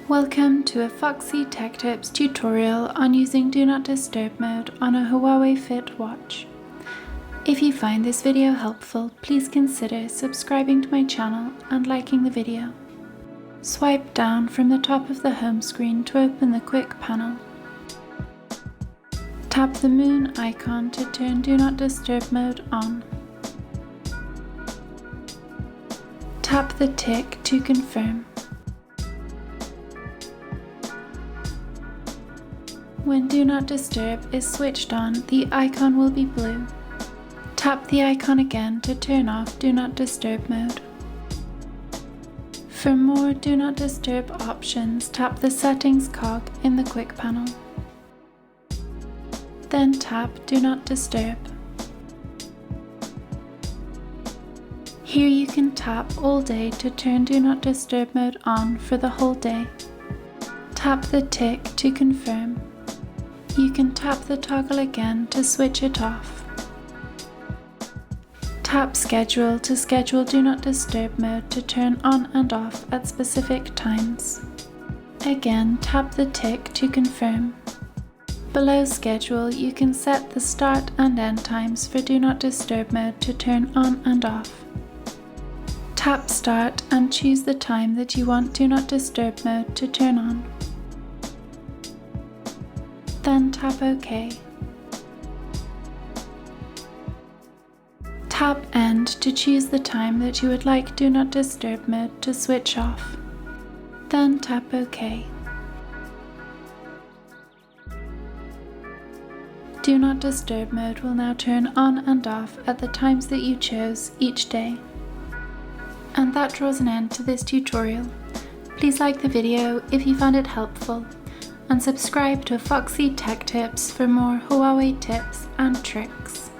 Welcome to a Foxy Tech Tips tutorial on using Do Not Disturb mode on a Huawei Fit watch. If you find this video helpful, please consider subscribing to my channel and liking the video. Swipe down from the top of the home screen to open the quick panel. Tap the moon icon to turn Do Not Disturb mode on. Tap the tick to confirm. When Do Not Disturb is switched on, the icon will be blue. Tap the icon again to turn off Do Not Disturb mode. For more Do Not Disturb options, tap the Settings cog in the quick panel. Then tap Do Not Disturb. Here you can tap all day to turn Do Not Disturb mode on for the whole day. Tap the tick to confirm. You can tap the toggle again to switch it off. Tap Schedule to schedule Do Not Disturb mode to turn on and off at specific times. Again, tap the tick to confirm. Below Schedule, you can set the start and end times for Do Not Disturb mode to turn on and off. Tap Start and choose the time that you want Do Not Disturb mode to turn on. Then tap OK. Tap End to choose the time that you would like Do Not Disturb mode to switch off. Then tap OK. Do Not Disturb mode will now turn on and off at the times that you chose each day. And that draws an end to this tutorial. Please like the video if you found it helpful, and subscribe to Foxy Tech Tips for more Huawei tips and tricks.